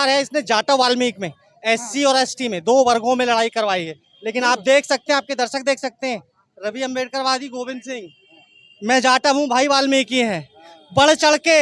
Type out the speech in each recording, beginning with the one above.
सरकार है इसने जाटा वाल्मीकि में, एससी और एसटी में 2 वर्गों में लड़ाई करवाई है। लेकिन आप देख सकते हैं, आपके दर्शक देख सकते हैं, रवि अम्बेडकरवादी गोविंद सिंह, मैं जाटा हूँ, भाई वाल्मीकि हैं, बढ़ चढ़ के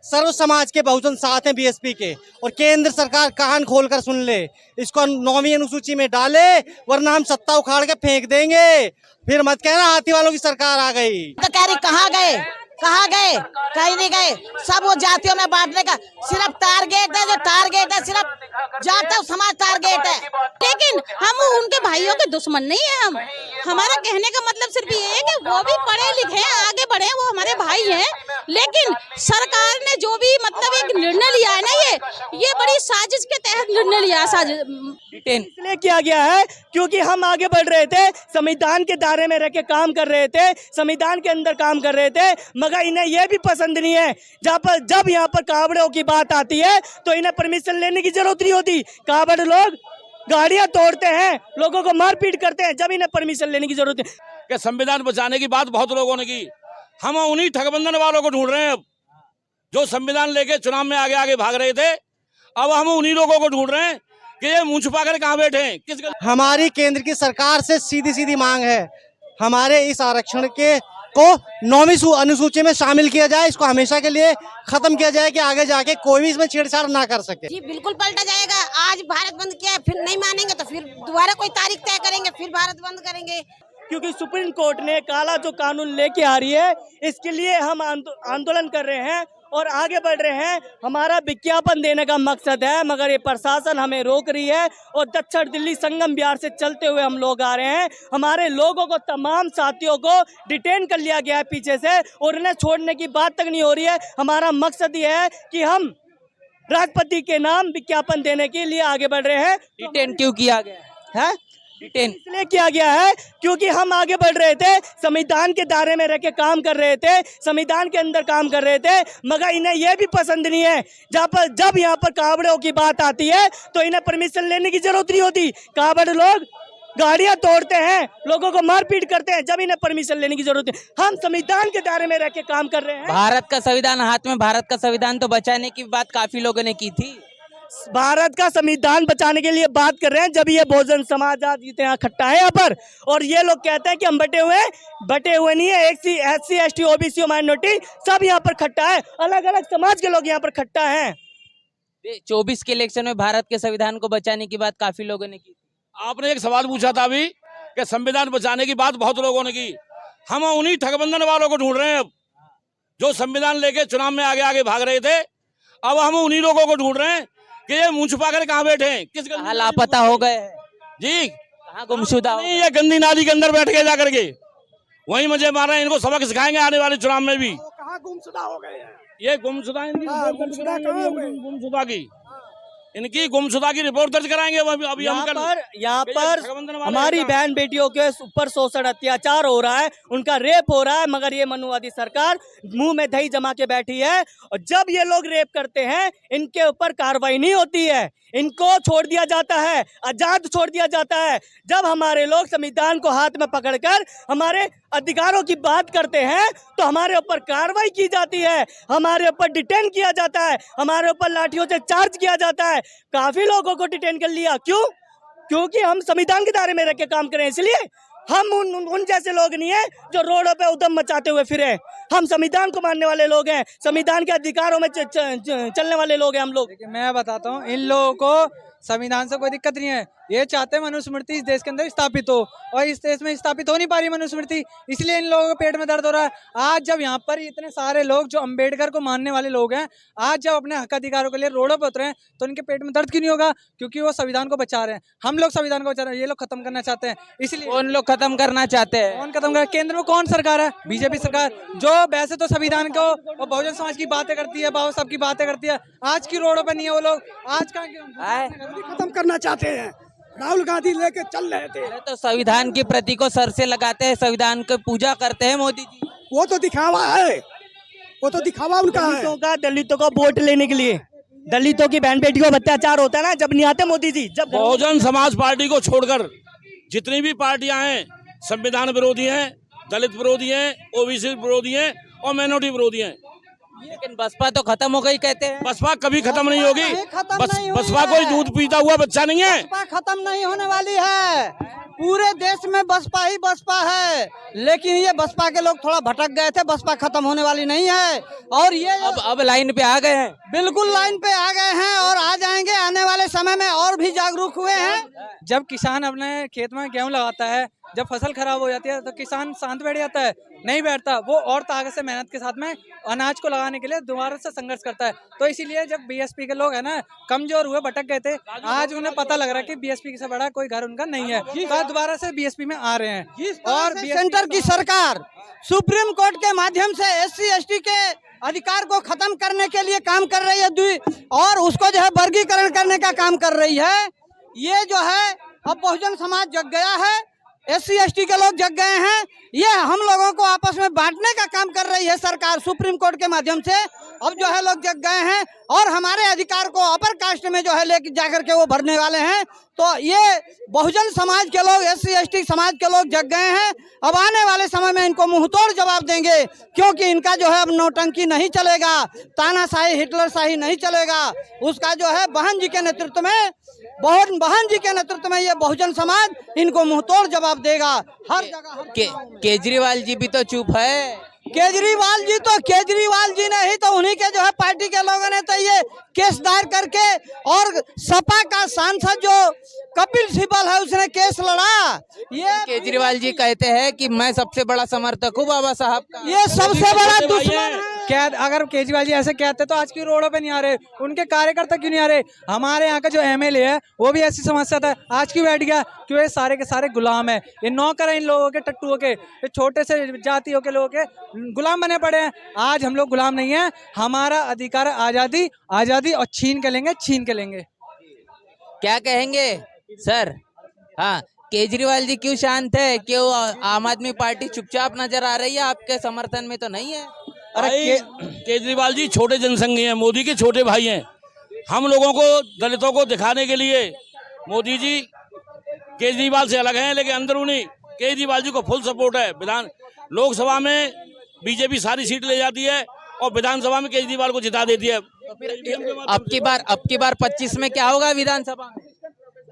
सर्व समाज के बहुजन साथ हैं बीएसपी के। और केंद्र सरकार कान खोलकर सुन ले, इसको 9वीं अनुसूची में डाले, वरना हम सत्ता उखाड़ के फेंक देंगे। फिर मत कहना हाथी वालों की सरकार आ गई। तो कह रही कहाँ गए, कहाँ गए, कहीं नहीं गए। सब वो जातियों में बांटने का सिर्फ टारगेट है, जो टारगेट है सिर्फ जाट समाज टारगेट है। लेकिन हम उनके भाइयों के दुश्मन नहीं है। हम हमारा कहने का मतलब सिर्फ ये है कि वो भी पढ़े लिखे हैं, आगे बढ़े, वो हमारे भाई हैं। लेकिन सरकार ने जो भी मतलब एक निर्णय लिया है ना, ये बड़ी साजिश के तहत निर्णय लिया है। इसलिए किया गया है क्योंकि हम आगे बढ़ रहे थे, संविधान के दायरे में रह के काम कर रहे थे, संविधान के अंदर काम कर रहे थे। मगर इन्हें यह भी पसंद नहीं है जब यहाँ पर कावड़ों की बात आती है तो इन्हें परमिशन लेने की जरूरत नहीं होती। कावड़ लोग गाड़ियां तोड़ते हैं, लोगों को मारपीट करते हैं, जब इन्हें परमिशन लेने की जरूरत है। कि संविधान बचाने की बात बहुत लोगों ने की, हम उन्हीं ठगबंधन वालों को ढूंढ रहे हैं। अब जो संविधान लेके चुनाव में आगे आगे भाग रहे थे, अब हम उन्हीं लोगों को ढूंढ रहे हैं कि ये मुंह छुपा कर कहाँ बैठे हैं। किस हमारी केंद्र की सरकार से सीधी सीधी मांग है, हमारे इस आरक्षण के को 9वीं अनुसूची में शामिल किया जाए, इसको हमेशा के लिए खत्म किया जाए कि आगे जाके कोई भी इसमें छेड़छाड़ ना कर सके। जी बिल्कुल पलटा जाएगा। आज भारत बंद किया है, फिर नहीं मानेंगे तो फिर दोबारा कोई तारीख तय करेंगे, फिर भारत बंद करेंगे। क्योंकि सुप्रीम कोर्ट ने काला जो कानून लेके आ रही है, इसके लिए हम आंदोलन कर रहे हैं और आगे बढ़ रहे हैं। हमारा विज्ञापन देने का मकसद है, मगर ये प्रशासन हमें रोक रही है और दक्षिण दिल्ली संगम बिहार से चलते हुए हम लोग आ रहे हैं। हमारे लोगों को, तमाम साथियों को डिटेन कर लिया गया है पीछे से और उन्हें छोड़ने की बात तक नहीं हो रही है। हमारा मकसद ये है कि हम राष्ट्रपति के नाम विज्ञापन देने के लिए आगे बढ़ रहे हैं। डिटेन क्यों किया गया है? डिटेन इसलिए किया गया है क्योंकि हम आगे बढ़ रहे थे, संविधान के दायरे में रह के काम कर रहे थे, संविधान के अंदर काम कर रहे थे। मगर इन्हें यह भी पसंद नहीं है जब यहाँ पर कावड़ों की बात आती है तो इन्हें परमिशन लेने की जरूरत नहीं होती। कावड़ लोग गाड़ियां तोड़ते हैं, लोगों को मारपीट करते हैं, जब इन्हें परमिशन लेने की जरूरत है। हम संविधान के दायरे में रह के काम कर रहे हैं। भारत का संविधान हाथ में, भारत का संविधान तो बचाने की बात काफी लोगों ने की थी। भारत का संविधान बचाने के लिए बात कर रहे हैं जब ये बहुजन समाज आज यहाँ इकट्ठा है यहाँ पर, और ये लोग कहते हैं कि हम बटे हुए नहीं है। SC ST OBC माइनॉरिटी सब यहाँ पर इकट्ठा है, अलग अलग समाज के लोग यहाँ पर इकट्ठा हैं। 24 के इलेक्शन में भारत के संविधान को बचाने की बात काफी लोगों ने की। आपने एक सवाल पूछा था अभी कि संविधान बचाने की बात बहुत लोगों ने की, हम उन्हीं ठगबंधन वालों को ढूंढ रहे हैं। अब जो संविधान लेके चुनाव में आगे आगे भाग रहे थे, अब हम उन्हीं लोगों को ढूंढ रहे हैं कि ये मुंह छुपा कर कहाँ बैठे हैं। किस लापता हो गए जी, कहाँ गुमशुदा हो? ये गंदी नाली के अंदर बैठ के जा करके वहीं मजे मार रहे हैं। इनको सबक सिखाएंगे आने वाले चुनाव में भी। कहाँ गुमशुदा हो गए हैं? ये गुमशुदा इनकी गुमशुदा की रिपोर्ट दर्ज कराएंगे। अभी यहाँ पर हमारी बहन बेटियों के ऊपर शोषण अत्याचार हो रहा है, उनका रेप हो रहा है, मगर ये मनुवादी सरकार मुंह में दही जमा के बैठी है। और जब ये लोग रेप करते हैं, इनके ऊपर कार्रवाई नहीं होती है, इनको छोड़ दिया जाता है, आजाद छोड़ दिया जाता है। जब हमारे लोग संविधान को हाथ में पकड़कर हमारे अधिकारों की बात करते हैं तो हमारे ऊपर कार्रवाई की जाती है, हमारे ऊपर डिटेन किया जाता है, हमारे ऊपर लाठियों से चार्ज किया जाता है। काफी लोगों को डिटेन कर लिया। क्यों? क्योंकि हम संविधान के दायरे में रह के काम करें, इसलिए। हम उन जैसे लोग नहीं है जो रोडों पे उद्यम मचाते हुए फिरे। हम संविधान को मानने वाले लोग हैं, संविधान के अधिकारों में चलने वाले लोग हैं हम लोग। मैं बताता हूँ, इन लोगों को संविधान से कोई दिक्कत नहीं है। ये चाहते हैं मनुस्मृति इस देश के अंदर स्थापित हो, और इस देश में स्थापित हो नहीं पा रही मनुस्मृति, इसलिए इन लोगों को पेट में दर्द हो रहा है। आज जब यहाँ पर इतने सारे लोग जो अंबेडकर को मानने वाले लोग हैं, आज जब अपने हक अधिकारों के लिए रोडों पर उतरे हैं, तो इनके पेट में दर्द क्यों नहीं होगा? क्योंकि वो संविधान को बचा रहे हैं। हम लोग संविधान को बचा रहे हैं, ये लोग खत्म करना चाहते हैं। इसलिए कौन लोग खत्म करना चाहते हैं? कौन खत्म कर? केंद्र में कौन सरकार है? बीजेपी सरकार, जो वैसे तो संविधान को और बहुजन समाज की बातें करती है, बाबा साहब की बातें करती है। आज की रोडों पर नहीं है वो लोग। आज का खत्म करना चाहते हैं, राहुल गांधी लेके चल रहे थे। तो संविधान की प्रति को सर से लगाते हैं, संविधान की पूजा करते हैं मोदी जी। वो तो दिखावा है, वो तो दिखावा उनका है। दलितों का वोट लेने के लिए, दलितों की बहन बेटियों पर अत्याचार होता है ना, जब नहीं आते मोदी जी। जब बहुजन समाज पार्टी को छोड़कर जितनी भी पार्टियां हैं, संविधान विरोधी हैं, दलित विरोधी हैं, OBC विरोधी हैं और माइनॉरिटी विरोधी हैं। लेकिन बसपा तो खत्म हो गई कहते हैं। बसपा कभी खत्म नहीं होगी। खत्म नहीं हुई बसपा है। कोई दूध पीता हुआ बच्चा नहीं है। बसपा खत्म नहीं होने वाली है। पूरे देश में बसपा ही बसपा है, लेकिन ये बसपा के लोग थोड़ा भटक गए थे। बसपा खत्म होने वाली नहीं है। और ये अब लाइन पे आ गए हैं। बिल्कुल लाइन पे आ गए हैं और आ जाएंगे आने वाले समय में, और भी जागरूक हुए हैं। जब किसान अपने खेत में गेहूं लगाता है, जब फसल खराब हो जाती है तो किसान शांत बैठ जाता है, नहीं बैठता। वो और ताकत से मेहनत के साथ में अनाज को लगाने के लिए दोबारा से संघर्ष करता है। तो इसीलिए जब बीएसपी के लोग है ना कमजोर हुए, भटक गए थे, आज उन्हें पता लग रहा है कि बीएसपी से बड़ा कोई घर उनका नहीं है, तो दोबारा से बीएसपी में आ रहे हैं। और सेंटर की सरकार सुप्रीम कोर्ट के माध्यम से SC/ST के अधिकार को खत्म करने के लिए काम कर रही है, और उसको जो है वर्गीकरण करने का काम कर रही है। ये जो है अब बहुजन समाज जग गया है, SC/ST के लोग जग गए हैं। ये हम लोगों को आपस में बांटने का काम कर रही है सरकार सुप्रीम कोर्ट के माध्यम से। अब जो है लोग जग गए हैं और हमारे अधिकार को अपर कास्ट में जो है लेके जाकर के वो भरने वाले हैं। तो ये बहुजन समाज के लोग, SC/ST समाज के लोग जग गए हैं। अब आने वाले समय में इनको मुंहतोड़ जवाब देंगे, क्योंकि इनका जो है अब नौटंकी नहीं चलेगा, तानाशाही हिटलरशाही नहीं चलेगा। उसका जो है बहन जी के नेतृत्व में, बहन जी के नेतृत्व में ये बहुजन समाज इनको मुंहतोड़ जवाब देगा हर जगह। केजरीवाल जी भी तो चुप है। केजरीवाल जी नहीं तो उन्हीं के जो है पार्टी के लोगों ने तो ये केस दायर करके, और सपा का सांसद जो कपिल सिब्बल है उसने केस लड़ा। ये केजरीवाल जी कहते हैं कि मैं सबसे बड़ा समर्थक हूँ बाबा साहब का। ये सबसे बड़ा दुश्मन है। क्या अगर केजरीवाल जी ऐसे कहते तो आज की रोडों पे नहीं आ रहे, उनके कार्यकर्ता क्यों नहीं आ रहे? हमारे यहाँ का जो MLA है वो भी ऐसी समस्या था, आज क्यों बैठ गया? क्यों? ये सारे के सारे गुलाम है, ये नौकर है इन लोगों के, टट्टुओं के, ये छोटे से जातियों के लोगों के गुलाम बने पड़े हैं। आज हम लोग गुलाम नहीं है, हमारा अधिकार आजादी, आजादी और छीन के लेंगे। क्या कहेंगे सर? हाँ, केजरीवाल जी क्यों शांत है? क्यों आम आदमी पार्टी चुपचाप नजर आ रही है? आपके समर्थन में तो नहीं है? अरे केजरीवाल जी छोटे जनसंघी हैं, मोदी के छोटे भाई हैं। हम लोगों को, दलितों को दिखाने के लिए मोदी जी केजरीवाल से अलग हैं, लेकिन अंदरूनी केजरीवाल जी को फुल सपोर्ट है। लोकसभा में बीजेपी सारी सीट ले जाती है और विधानसभा में केजरीवाल को जिता देती है। तो फिर अब की बार 25 में क्या होगा विधानसभा में?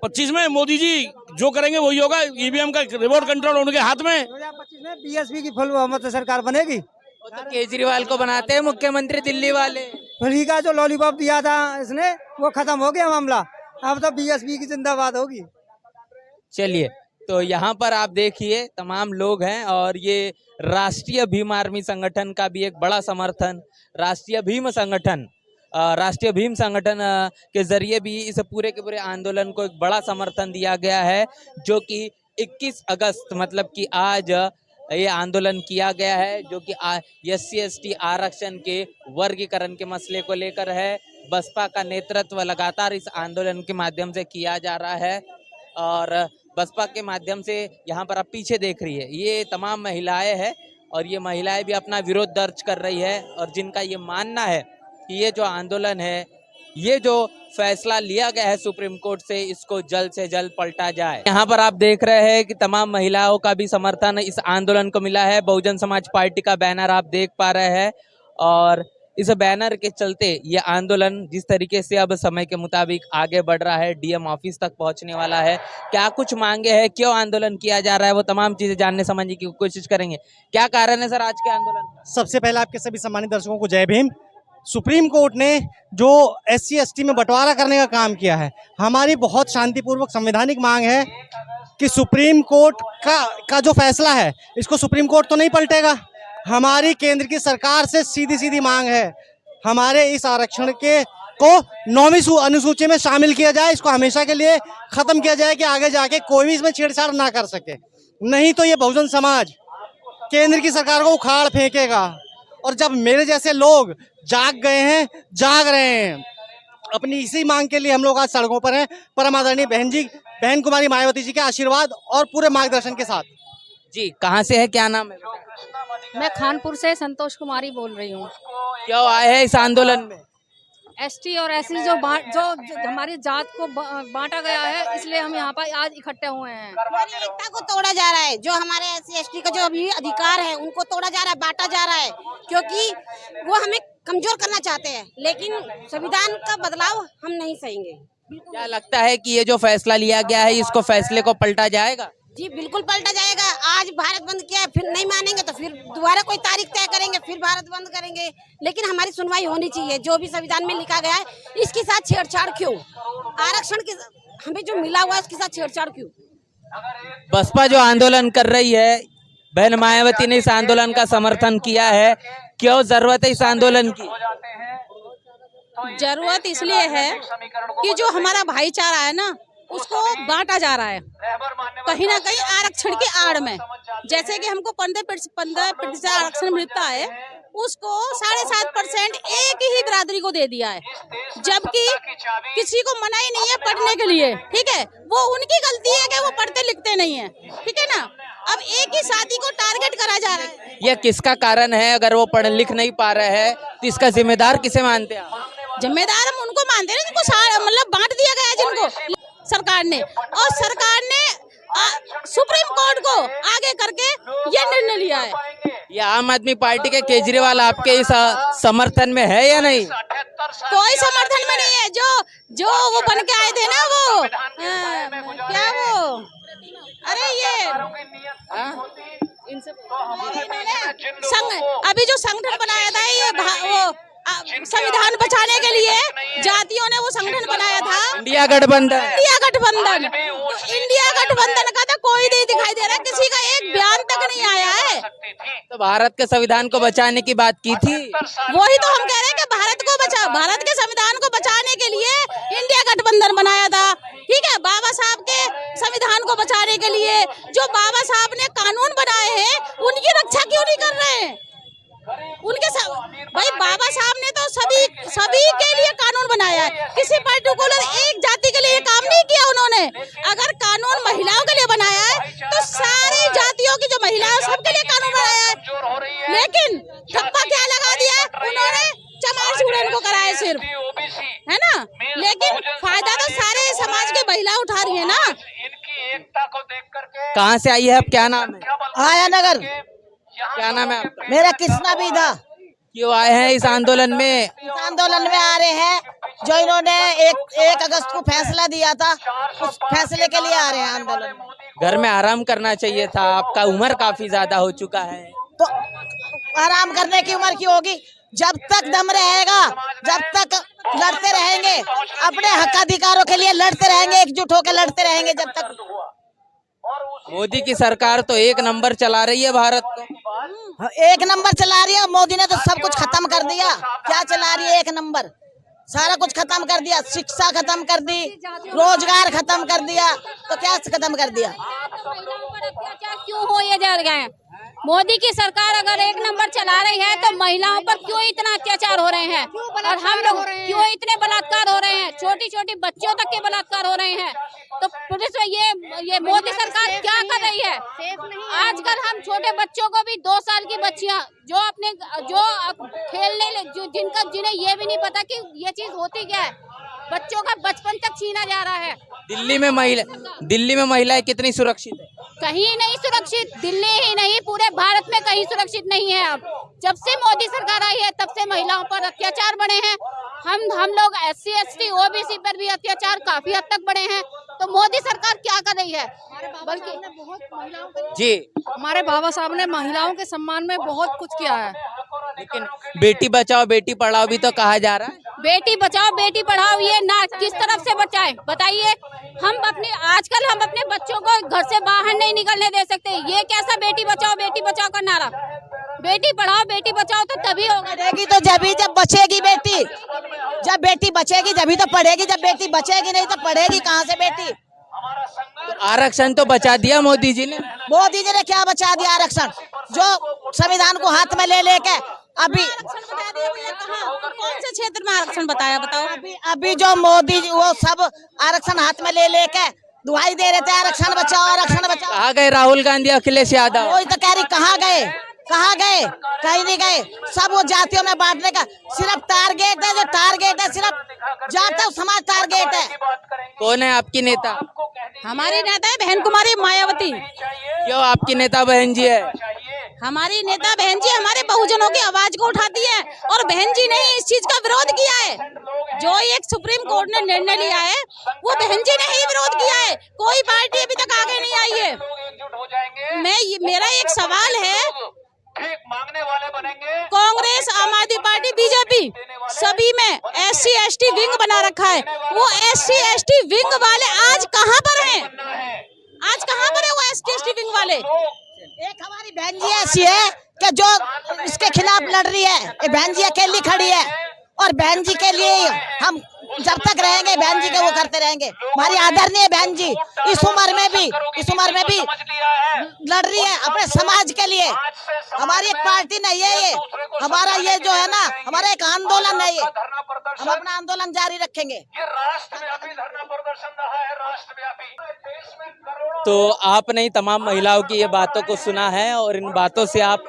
25 में मोदी जी जो करेंगे वही होगा। EVM का रिमोट कंट्रोल उनके हाथ में। 2025 में BSP की फुल बहुमत से सरकार बनेगी। वो तो केजरीवाल को बनाते हैं मुख्यमंत्री दिल्ली वाले। फ्री का जो लॉलीपॉप दिया था इसने, वो खत्म हो गया मामला। अब तो BSP की जिंदाबाद होगी। चलिए, तो यहाँ पर आप देखिए तमाम लोग हैं, और ये राष्ट्रीय भीम आर्मी संगठन का भी एक बड़ा समर्थन, राष्ट्रीय भीम संगठन के जरिए भी इस पूरे के पूरे आंदोलन को एक बड़ा समर्थन दिया गया है, जो कि 21 अगस्त मतलब कि आज ये आंदोलन किया गया है, जो कि SC/ST आरक्षण के वर्गीकरण के मसले को लेकर है। बसपा का नेतृत्व लगातार इस आंदोलन के माध्यम से किया जा रहा है, और बसपा के माध्यम से यहाँ पर आप पीछे देख रही है ये तमाम महिलाएं हैं, और ये महिलाएं भी अपना विरोध दर्ज कर रही है, और जिनका ये मानना है कि ये जो आंदोलन है, ये जो फैसला लिया गया है सुप्रीम कोर्ट से, इसको जल्द से जल्द पलटा जाए। यहाँ पर आप देख रहे हैं कि तमाम महिलाओं का भी समर्थन इस आंदोलन को मिला है। बहुजन समाज पार्टी का बैनर आप देख पा रहे हैं, और इस बैनर के चलते ये आंदोलन जिस तरीके से अब समय के मुताबिक आगे बढ़ रहा है, DM ऑफिस तक पहुंचने वाला है। क्या कुछ मांगे हैं, क्यों आंदोलन किया जा रहा है, वो तमाम चीजें जानने समझने की कोशिश करेंगे। क्या कारण है सर आज के आंदोलन? सबसे पहले आपके सभी सम्मानित दर्शकों को जय भीम। सुप्रीम कोर्ट ने जो SC/ST में बंटवारा करने का काम किया है, हमारी बहुत शांतिपूर्वक संवैधानिक मांग है कि सुप्रीम कोर्ट का जो फैसला है, इसको सुप्रीम कोर्ट तो नहीं पलटेगा। हमारी केंद्र की सरकार से सीधी मांग है, हमारे इस आरक्षण को 9वीं अनुसूची में शामिल किया जाए, इसको हमेशा के लिए खत्म किया जाए कि आगे जाके कोई भी इसमें छेड़छाड़ ना कर सके। नहीं तो ये बहुजन समाज केंद्र की सरकार को उखाड़ फेंकेगा। और जब मेरे जैसे लोग जाग रहे हैं अपनी इसी मांग के लिए, हम लोग आज सड़कों पर हैं, परम आदरणीय बहन कुमारी मायावती जी के आशीर्वाद और पूरे मार्गदर्शन के साथ। जी, कहाँ से है, क्या नाम है? मैं खानपुर से संतोष कुमारी बोल रही हूँ। क्यों आए हैं इस आंदोलन में? ST और SC जो हमारी जात को बांटा गया है, इसलिए हम यहाँ पर आज इकट्ठे हुए हैं। हमारी एकता को तोड़ा जा रहा है, जो हमारे SC/ST का जो अभी अधिकार है उनको तोड़ा जा रहा है, बांटा जा रहा है, क्योंकि वो हमें कमजोर करना चाहते हैं, लेकिन संविधान का बदलाव हम नहीं सहेंगे। क्या लगता है कि ये जो फैसला लिया गया है इसको फैसले को पलटा जाएगा? जी बिल्कुल पलटा जाएगा। आज भारत बंद किया है, फिर नहीं मानेंगे तो फिर दोबारा कोई तारीख तय करेंगे, फिर भारत बंद करेंगे। लेकिन हमारी सुनवाई होनी चाहिए। जो भी संविधान में लिखा गया है इसके साथ छेड़छाड़ क्यों? आरक्षण की हमें जो मिला हुआ है उसके साथ छेड़छाड़ क्यों? बसपा जो आंदोलन कर रही है, बहन मायावती ने इस आंदोलन का समर्थन किया है, क्यों जरूरत है इस आंदोलन की? जरूरत इसलिए है कि जो हमारा भाईचारा है ना उसको बांटा जा रहा है कहीं ना कहीं आरक्षण की आड़ में। जैसे कि हमको 15% आरक्षण मिलता है, उसको 7.5% एक ही बिरादरी को दे दिया है, जबकि किसी को मना ही नहीं है पढ़ने के लिए। ठीक है, वो उनकी गलती है कि वो पढ़ते लिखते नहीं है। ठीक है ना, अब एक ही शादी को टारगेट करा जा रहा है। यह किसका कारण है? अगर वो पढ़ लिख नहीं पा रहे हैं तो इसका जिम्मेदार किसे मानते हैं आप? जिम्मेदार हम उनको मानते हैं जिनको मतलब बांट दिया गया है, जिनको सरकार ने, और सरकार ने सुप्रीम कोर्ट को आगे करके ये निर्णय लिया है। ये आम आदमी पार्टी के केजरीवाल आपके इस समर्थन में है या नहीं? कोई समर्थन में नहीं है। जो वो बन के आए थे ना, वो क्या वो, अरे ये अभी जो संगठन बनाया था, ये वो संविधान बचाने के लिए जातियों ने वो संगठन बनाया था, इंडिया गठबंधन। तो इंडिया गठबंधन का तो कोई नहीं दिखाई दे रहा, किसी का एक बयान तक नहीं आया है। तो भारत के संविधान को बचाने की बात की थी। वही तो हम कह रहे हैं कि भारत के संविधान को बचाने के लिए इंडिया गठबंधन बनाया था। ठीक है, बाबा साहब के संविधान को बचाने के लिए जो बाबा साहब ने कानून बनाए हैं उनकी रक्षा क्यों नहीं कर रहे हैं? भाई बाबा साहब ने तो सभी के लिए कानून बनाया है, किसी पर्टिकुलर एक जाति के लिए काम नहीं किया उन्होंने। अगर कानून महिलाओं के लिए बनाया है तो सारी जातियों की जो महिलाएं हैं सबके लिए कानून बनाया है, लेकिन ठप्पा क्या लगा दिया उन्होंने? चमार चूड़न को कराया सिर्फ, है ना, लेकिन फायदा तो सारे समाज की महिला उठा रही है ना। कहाँ से आई है आप? क्या नाम है? आया नगर। क्या नाम है आपका? मेरा कृष्णा विधा। क्यों आए हैं इस आंदोलन में? इस आंदोलन में आ रहे हैं जो इन्होंने 1 अगस्त को फैसला दिया था, उस फैसले के लिए आ रहे हैं आंदोलन में। घर में आराम करना चाहिए था, आपका उम्र काफी ज्यादा हो चुका है। तो आराम करने की उम्र की होगी? जब तक दम रहेगा, जब तक लड़ते रहेंगे, अपने हक अधिकारों के लिए लड़ते रहेंगे, एकजुट होकर लड़ते रहेंगे जब तक। मोदी की सरकार तो 1 नंबर चला रही है भारत को। 1 नंबर चला रही है। मोदी ने तो सब कुछ खत्म कर दिया। क्या चला रही है? 1 नंबर सारा कुछ खत्म कर दिया। शिक्षा खत्म कर दी, रोजगार खत्म कर दिया, तो क्या खत्म कर दिया? क्यों हो ये जा रहे हैं? मोदी की सरकार अगर 1 नंबर चला रही है तो महिलाओं पर क्यों इतना अत्याचार हो रहे हैं, और हम लोग क्यों इतने बलात्कार हो रहे हैं? छोटी छोटी बच्चियों तक के बलात्कार हो रहे हैं। तो पुलिस में ये मोदी सरकार क्या कर रही है? आजकल हम छोटे बच्चों को भी 2 साल की बच्चियां जो जिन्हें ये भी नहीं पता कि ये चीज होती क्या है, बच्चों का बचपन तक छीना जा रहा है। दिल्ली में महिलाएं कितनी सुरक्षित है? कहीं नहीं सुरक्षित। दिल्ली ही नहीं, पूरे भारत में कहीं सुरक्षित नहीं है। अब जब से मोदी सरकार आई है तब से महिलाओं पर अत्याचार बढ़े हैं। हम लोग SC ST OBC पर भी अत्याचार काफी हद तक बढ़े हैं। तो मोदी सरकार क्या कर रही है? बल्कि जी, हमारे बाबा साहब ने महिलाओं के सम्मान में बहुत कुछ किया है। लेकिन बेटी बचाओ बेटी पढ़ाओ भी तो कहा जा रहा है। बेटी बचाओ बेटी पढ़ाओ, ये ना किस तरफ से बचाएं बताइए? आजकल हम अपने बच्चों को घर से बाहर नहीं निकलने दे सकते। ये कैसा बेटी बचाओ का नारा? बेटी पढ़ाओ बेटी बचाओ तो तभी होगा। पढ़ेगी तो जब बचेगी बेटी, जब बेटी बचेगी जब तो पढ़ेगी, जब बेटी बचेगी नहीं तो पढ़ेगी कहाँ से बेटी? तो आरक्षण तो बचा दिया मोदी जी ने। मोदी जी ने क्या बचा दिया? आरक्षण जो संविधान को हाथ में ले लेके अभी कौन से क्षेत्र में आरक्षण बताया, बताओ? अभी जो मोदी जी वो सब आरक्षण हाथ में ले लेके दुहाई दे रहे थे, आरक्षण बचाओ आरक्षण बचाओ। कहाँ गए राहुल गांधी अखिलेश यादव? वही तो कह रही, कहाँ गए? कहीं नहीं गए। सब वो जातियों में बांटने का सिर्फ टारगेट है, जो टारगेट है सिर्फ जाति समाज टारगेट है। कौन है आपकी नेता? हमारी नेता है बहन कुमारी मायावती। क्यों आपकी नेता बहन जी है? हमारी नेता बहन जी हमारे बहुजनों की आवाज को उठाती है और बहन जी ने इस चीज का विरोध किया है। जो एक सुप्रीम कोर्ट ने निर्णय लिया है वो बहन जी ने ही विरोध किया है, कोई पार्टी अभी तक आगे नहीं आई है। मेरा एक सवाल है, कांग्रेस, आम आदमी पार्टी, बीजेपी सभी में SC ST विंग बना रखा है। वो SC ST विंग वाले आज कहाँ पर हैं? आज कहाँ पर है वो SC ST विंग वाले? एक हमारी बहन जी ऐसी है कि जो इसके खिलाफ लड़ रही है, ये बहन जी अकेली खड़ी है और बहन जी के लिए हम जब तक रहेंगे बहन जी के वो करते रहेंगे। हमारी आदरणीय बहन जी इस उम्र में भी लड़ रही है अपने समाज के लिए। हमारी एक पार्टी नहीं है ये, हमारा ये जो है ना हमारा एक आंदोलन है ये, हम अपना आंदोलन जारी रखेंगे। तो आपने ही तमाम महिलाओं की ये बातों को सुना है और इन बातों से आप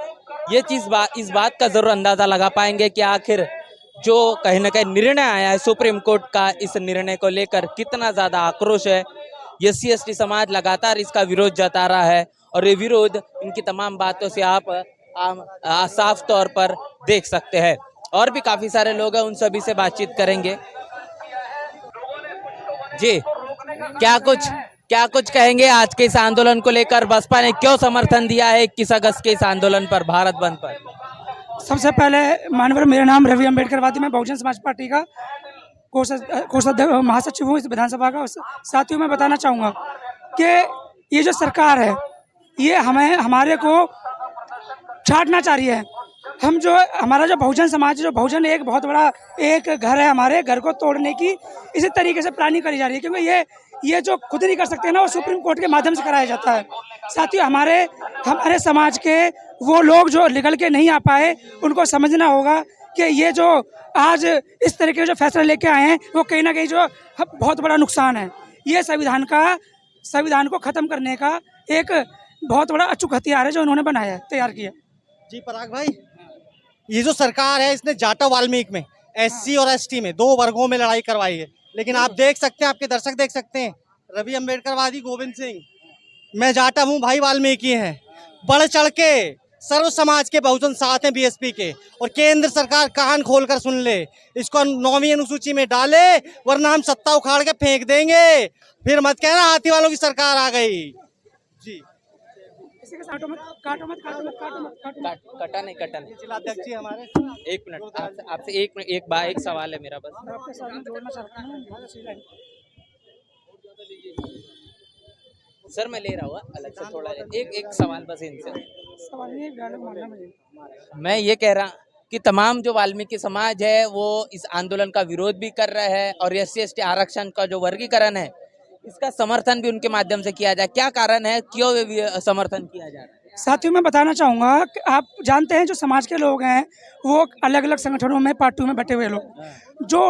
ये इस बात का जरूर अंदाजा लगा पाएंगे कि आखिर जो कहीं ना कहीं निर्णय आया है सुप्रीम कोर्ट का, इस निर्णय को लेकर कितना ज्यादा आक्रोश है। SC ST समाज लगातार इसका विरोध जता रहा है और ये विरोध इनकी तमाम बातों से आप साफ तौर पर देख सकते हैं। और भी काफी सारे लोग हैं, उन सभी से बातचीत करेंगे। जी, क्या कुछ कहेंगे आज के इस आंदोलन को लेकर? बसपा ने क्यों समर्थन दिया है 21 अगस्त के इस आंदोलन पर, भारत बंद पर? सबसे पहले मानवर, मेरा नाम रवि अम्बेडकर वादी, मैं बहुजन समाज पार्टी का कोषाध्यक्ष महासचिव हूँ इस विधानसभा का। साथियों मैं बताना चाहूँगा कि ये जो सरकार है ये हमारे को छाटना चाह रही है। हम जो हमारा जो बहुजन समाज है, जो बहुजन एक बहुत बड़ा एक घर है, हमारे घर को तोड़ने की इसी तरीके से प्लानिंग करी जा रही है, क्योंकि ये जो खुद नहीं कर सकते हैं ना, वो सुप्रीम कोर्ट के माध्यम से कराया जाता है। साथियों हमारे समाज के वो लोग जो निकल के नहीं आ पाए, उनको समझना होगा कि ये जो आज इस तरीके के जो फैसला लेके आए हैं वो कहीं ना कहीं जो बहुत बड़ा नुकसान है। ये संविधान को ख़त्म करने का एक बहुत बड़ा अचूक हथियार है जो उन्होंने बनाया है, तैयार किया। जी पराग भाई, ये जो सरकार है इसने जाटा वाल्मीकि में SC और ST में 2 वर्गों में लड़ाई करवाई है। लेकिन आप देख सकते हैं, आपके दर्शक देख सकते हैं, रवि अम्बेडकरवादी गोविंद सिंह, मैं जाटा हूँ, भाई वाल्मीकि हैं, बढ़ चढ़ के सर्व समाज के बहुजन साथ हैं BSP के। और केंद्र सरकार कान खोलकर सुन ले, इसको 9वीं अनुसूची में डाले वरना हम सत्ता उखाड़ के फेंक देंगे। फिर मत कहना हाथी वालों की सरकार आ गई। जी कटा नहीं जिलाध्यक्ष जी हमारे, एक मिनट आपसे एक सवाल है मेरा बस। सर मैं ले रहा हूँ अलग से थोड़ा, एक सवाल बस इनसे। मैं ये कह रहा कि तमाम जो वाल्मीकि समाज है वो इस आंदोलन का विरोध भी कर रहा है और SC ST आरक्षण का जो वर्गीकरण है इसका समर्थन भी उनके माध्यम से किया जाए। क्या कारण है, क्यों समर्थन किया जा रहा है? साथियों मैं बताना चाहूँगा कि आप जानते हैं जो समाज के लोग हैं वो अलग अलग संगठनों में, पार्टियों में बैठे हुए लोग, जो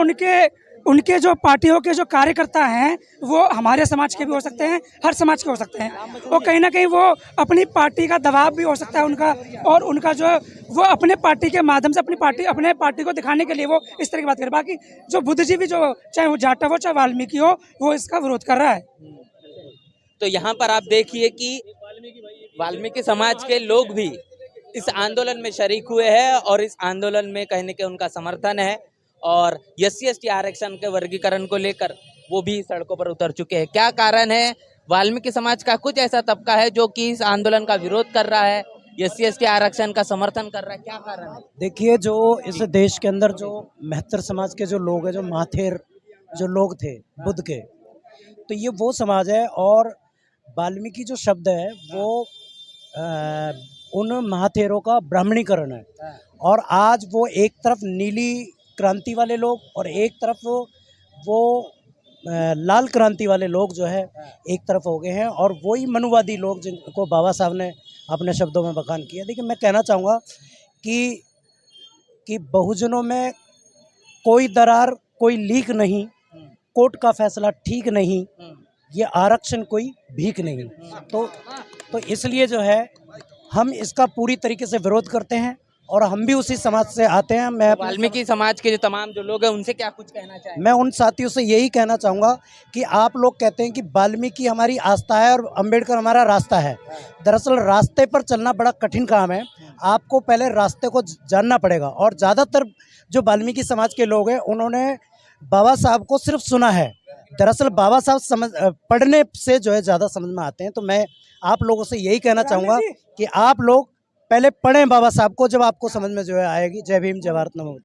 उनके जो पार्टियों के जो कार्यकर्ता हैं वो हमारे समाज के भी हो सकते हैं, हर समाज के हो सकते हैं। वो कहीं ना कहीं वो अपनी पार्टी का दबाव भी हो सकता है उनका, और उनका जो वो अपने पार्टी के माध्यम से अपने पार्टी को दिखाने के लिए वो इस तरह की बात करे। बाकी जो बुद्धिजीवी जो चाहे वो जाटा हो चाहे वाल्मीकि हो, वो इसका विरोध कर रहा है। तो यहाँ पर आप देखिए कि वाल्मीकि समाज के लोग भी इस आंदोलन में शरीक हुए हैं और इस आंदोलन में कहीं ना कहीं उनका समर्थन है और SC ST आरक्षण के वर्गीकरण को लेकर वो भी सड़कों पर उतर चुके हैं। क्या कारण है? वाल्मीकि समाज का कुछ ऐसा तबका है जो कि इस आंदोलन का विरोध कर रहा है, SC ST आरक्षण का समर्थन कर रहा है। क्या कारण है? देखिए, जो इस देश के अंदर जो महत्तर समाज के जो लोग हैं, जो माथेर जो लोग थे बुद्ध के, तो ये वो समाज है। और वाल्मीकि जो शब्द है वो उन महाथेरों का ब्राह्मणीकरण है। और आज वो एक तरफ नीली क्रांति वाले लोग और एक तरफ वो लाल क्रांति वाले लोग जो है एक तरफ हो गए हैं, और वही मनुवादी लोग जिनको बाबा साहब ने अपने शब्दों में बखान किया। देखिए, मैं कहना चाहूँगा कि बहुजनों में कोई दरार, कोई लीक नहीं, कोर्ट का फैसला ठीक नहीं, ये आरक्षण कोई भीख नहीं। तो इसलिए जो है हम इसका पूरी तरीके से विरोध करते हैं और हम भी उसी समाज से आते हैं। मैं अपने वाल्मीकि समाज के जो तमाम जो लोग हैं उनसे क्या कुछ कहना चाहेंगे? मैं उन साथियों से यही कहना चाहूँगा कि आप लोग कहते हैं कि वाल्मीकि हमारी आस्था है और अंबेडकर हमारा रास्ता है। दरअसल रास्ते पर चलना बड़ा कठिन काम है। आपको पहले रास्ते को जानना पड़ेगा। और ज़्यादातर जो वाल्मीकि समाज के लोग हैं उन्होंने बाबा साहब को सिर्फ सुना है। दरअसल बाबा साहब पढ़ने से जो है ज़्यादा समझ में आते हैं। तो मैं आप लोगों से यही कहना चाहूँगा कि आप लोग पहले पढ़ें बाबा साहब को, जब आपको समझ में जो है आएगी। जय भीम, जय भारत, नमो।